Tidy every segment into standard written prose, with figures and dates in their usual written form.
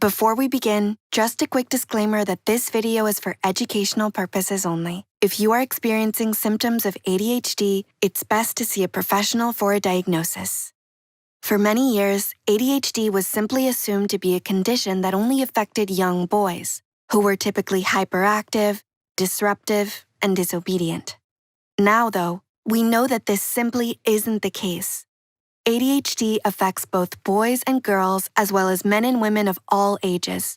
Before we begin, just a quick disclaimer that this video is for educational purposes only. If you are experiencing symptoms of ADHD, it's best to see a professional for a diagnosis. For many years, ADHD was simply assumed to be a condition that only affected young boys, who were typically hyperactive, disruptive, and disobedient. Now, though, we know that this simply isn't the case. ADHD affects both boys and girls as well as men and women of all ages.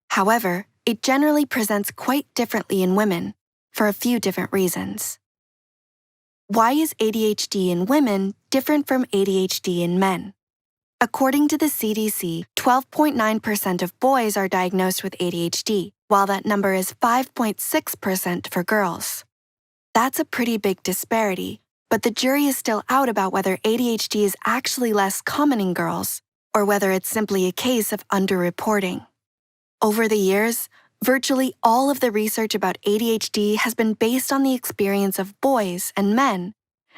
However, it generally presents quite differently in women, for a few different reasons. Why is ADHD in women different from ADHD in men? According to the CDC, 12.9% of boys are diagnosed with ADHD, while that number is 5.6% for girls. That's a pretty big disparity, but the jury is still out about whether ADHD is actually less common in girls, or whether it's simply a case of underreporting. Over the years, virtually all of the research about ADHD has been based on the experience of boys and men,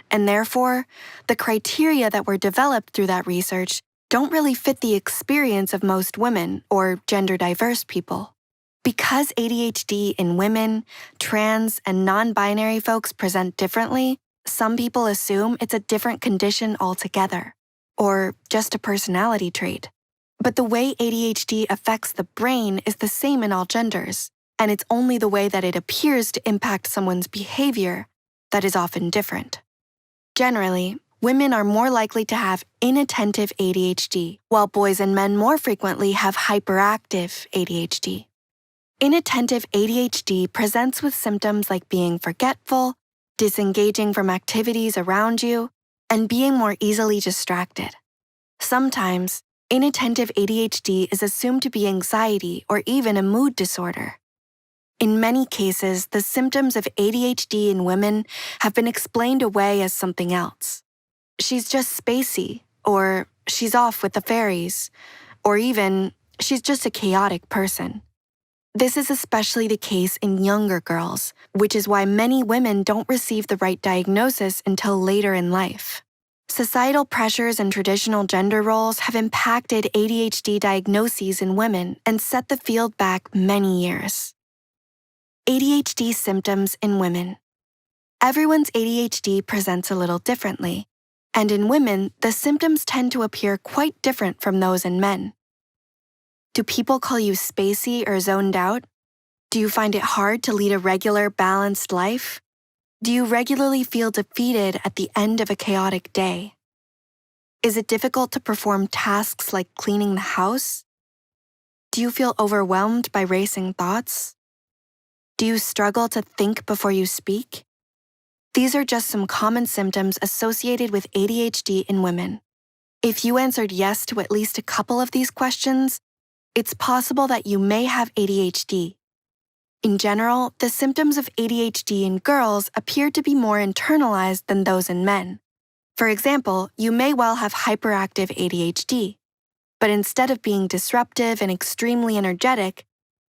and therefore, the criteria that were developed through that research don't really fit the experience of most women or gender-diverse people. Because ADHD in women, trans, and non-binary folks present differently, some people assume it's a different condition altogether, or just a personality trait. But the way ADHD affects the brain is the same in all genders, and it's only the way that it appears to impact someone's behavior that is often different. Generally, women are more likely to have inattentive ADHD, while boys and men more frequently have hyperactive ADHD. Inattentive ADHD presents with symptoms like being forgetful, disengaging from activities around you, and being more easily distracted. Sometimes, inattentive ADHD is assumed to be anxiety or even a mood disorder. In many cases, the symptoms of ADHD in women have been explained away as something else. She's just spacey, or she's off with the fairies, or even she's just a chaotic person. This is especially the case in younger girls, which is why many women don't receive the right diagnosis until later in life. Societal pressures and traditional gender roles have impacted ADHD diagnoses in women and set the field back many years. ADHD symptoms in women. Everyone's ADHD presents a little differently, and in women, the symptoms tend to appear quite different from those in men. Do people call you spacey or zoned out? Do you find it hard to lead a regular, balanced life? Do you regularly feel defeated at the end of a chaotic day? Is it difficult to perform tasks like cleaning the house? Do you feel overwhelmed by racing thoughts? Do you struggle to think before you speak? These are just some common symptoms associated with ADHD in women. If you answered yes to at least a couple of these questions, it's possible that you may have ADHD. In general, the symptoms of ADHD in girls appear to be more internalized than those in men. For example, you may well have hyperactive ADHD, but instead of being disruptive and extremely energetic,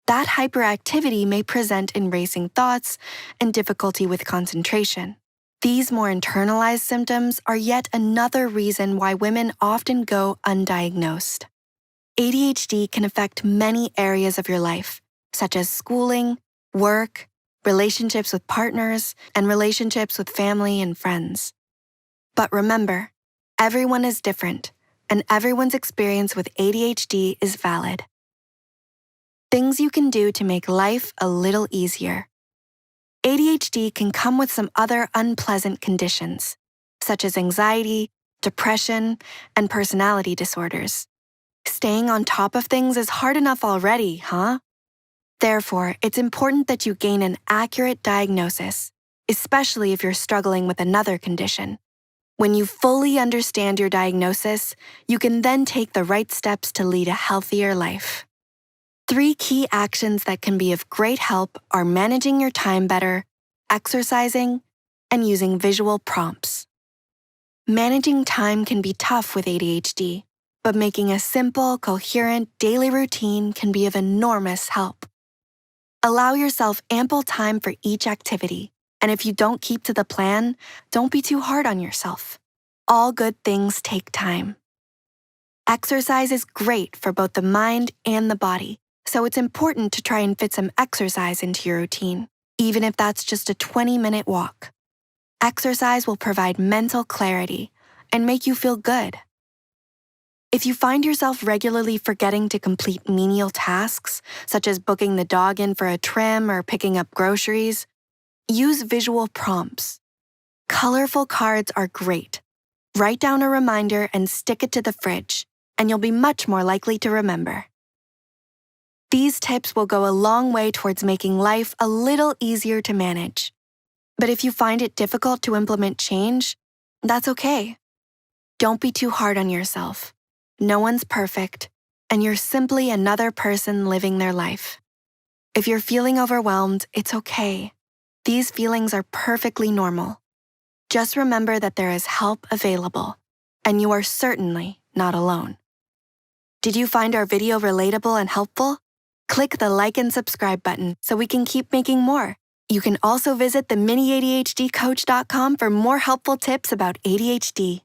that hyperactivity may present in racing thoughts and difficulty with concentration. These more internalized symptoms are yet another reason why women often go undiagnosed. ADHD can affect many areas of your life, such as schooling, work, relationships with partners, and relationships with family and friends. But remember, everyone is different, and everyone's experience with ADHD is valid. Things you can do to make life a little easier. ADHD can come with some other unpleasant conditions, such as anxiety, depression, and personality disorders. Staying on top of things is hard enough already, huh? Therefore, it's important that you gain an accurate diagnosis, especially if you're struggling with another condition. When you fully understand your diagnosis, you can then take the right steps to lead a healthier life. 3 key actions that can be of great help are managing your time better, exercising, and using visual prompts. Managing time can be tough with ADHD, but making a simple, coherent daily routine can be of enormous help. Allow yourself ample time for each activity, and if you don't keep to the plan, don't be too hard on yourself. All good things take time. Exercise is great for both the mind and the body, so it's important to try and fit some exercise into your routine, even if that's just a 20-minute walk. Exercise will provide mental clarity and make you feel good. If you find yourself regularly forgetting to complete menial tasks, such as booking the dog in for a trim or picking up groceries, use visual prompts. Colorful cards are great. Write down a reminder and stick it to the fridge, and you'll be much more likely to remember. These tips will go a long way towards making life a little easier to manage. But if you find it difficult to implement change, that's okay. Don't be too hard on yourself. No one's perfect, and you're simply another person living their life. If you're feeling overwhelmed, it's okay. These feelings are perfectly normal. Just remember that there is help available, and you are certainly not alone. Did you find our video relatable and helpful? Click the like and subscribe button so we can keep making more. You can also visit the miniadhdcoach.com for more helpful tips about ADHD.